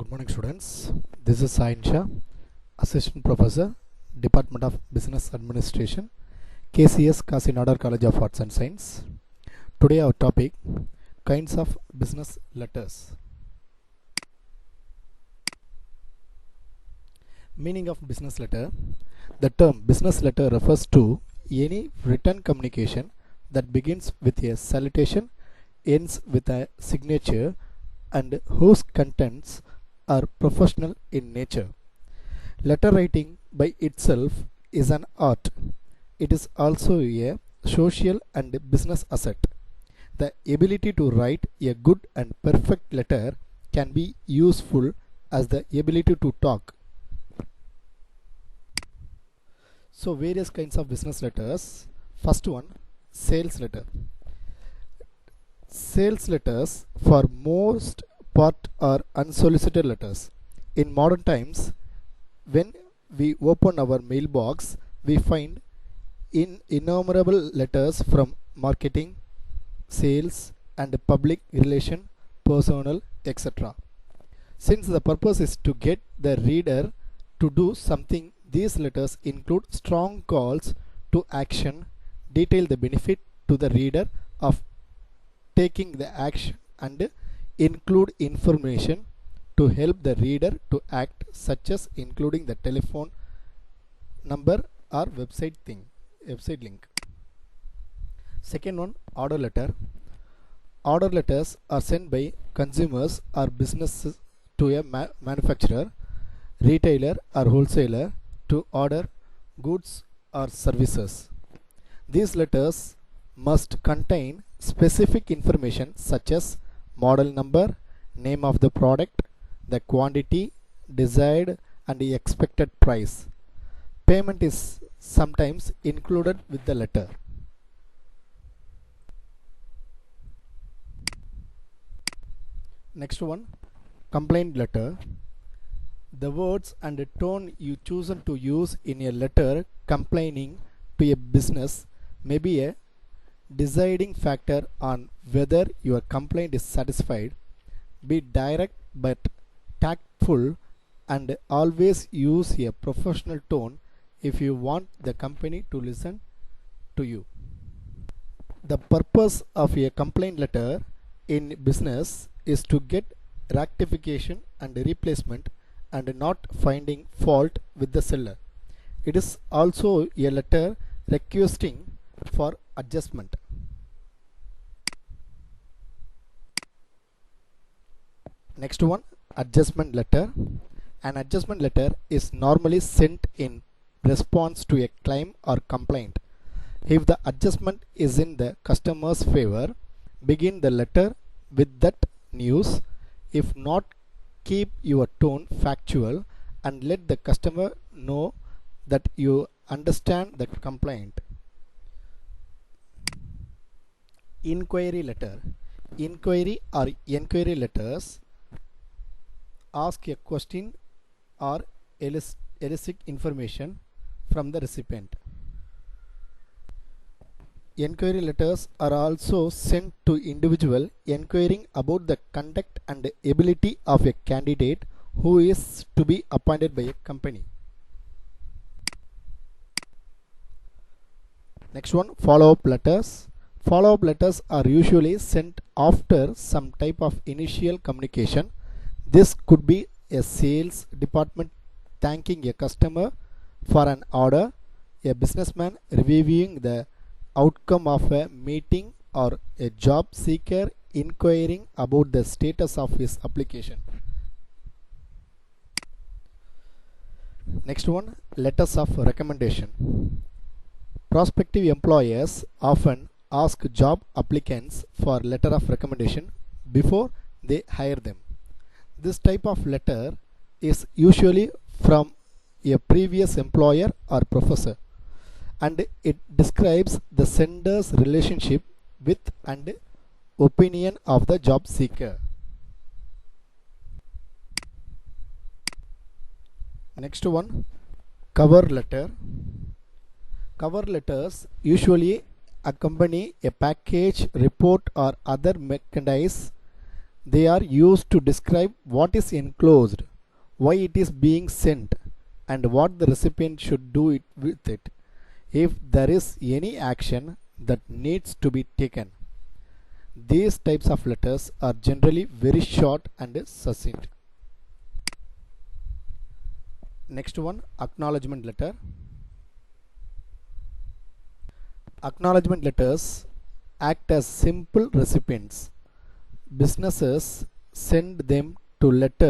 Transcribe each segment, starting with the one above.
Good morning, students. This is Sain Shah, Assistant Professor, Department of Business Administration, KCS Kasinadar College of Arts and Science. Today our topic, kinds of business letters. Meaning of business letter. The term business letter refers to any written communication that begins with a salutation, ends with a signature, and whose contents are professional in nature. Letter writing by itself is an art. It is also a social and business asset. The ability to write a good and perfect letter can be useful as the ability to talk. So various kinds of business letters. First one, sales letter. Sales letters for most part are unsolicited letters. In modern times, when we open our mailbox, we find innumerable letters from marketing, sales, and public relation, personnel, etc. Since the purpose is to get the reader to do something, these letters include strong calls to action, detail the benefit to the reader of taking the action, and include information to help the reader to act, such as including the telephone number or website link. Second one, order letter. Order letters are sent by consumers or businesses to a manufacturer, retailer or wholesaler to order goods or services. These letters must contain specific information such as model number, name of the product, the quantity desired, and the expected price. Payment is sometimes included with the letter. Next one, complaint letter. The words and the tone you chosen to use in a letter complaining to a business may be a deciding factor on whether your complaint is satisfied. Be direct but tactful and always use a professional tone if you want the company to listen to you. The purpose of a complaint letter in business is to get rectification and replacement and not finding fault with the seller. It is also a letter requesting for adjustment. Next one, adjustment letter. An adjustment letter is normally sent in response to a claim or complaint. If the adjustment is in the customer's favor, begin the letter with that news. If not, keep your tone factual and let the customer know that you understand the complaint. Inquiry letter. Inquiry or enquiry letters ask a question or elicit information from the recipient. Enquiry letters are also sent to individual inquiring about the conduct and ability of a candidate who is to be appointed by a company. Next one, follow-up letters. Follow-up letters are usually sent after some type of initial communication. This could be a sales department thanking a customer for an order, a businessman reviewing the outcome of a meeting, or a job seeker inquiring about the status of his application. Next one, letters of recommendation. Prospective employers often ask job applicants for letter of recommendation before they hire them. This type of letter is usually from a previous employer or professor, and it describes the sender's relationship with and opinion of the job seeker. Next one, cover letter. Cover letters usually accompany a package, report, or other merchandise They are used to describe what is enclosed, why it is being sent, and what the recipient should do with it if there is any action that needs to be taken. These types of letters are generally very short and succinct. Next one, acknowledgement letter. Acknowledgement letters act as simple recipients. Businesses send them to let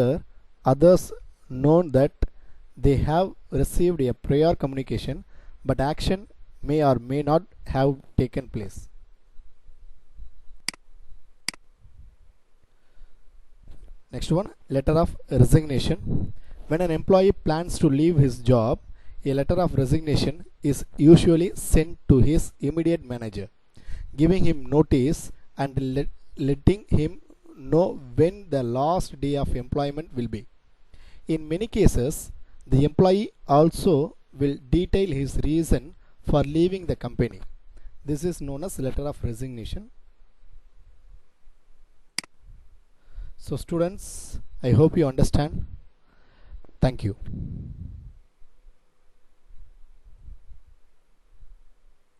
others know that they have received a prior communication, but action may or may not have taken place. Next one, letter of resignation. When an employee plans to leave his job, a letter of resignation is usually sent to his immediate manager, giving him notice and letting him know when the last day of employment will be. In many cases, the employee also will detail his reason for leaving the company. This is known as letter of resignation. So students, I hope you understand. Thank you.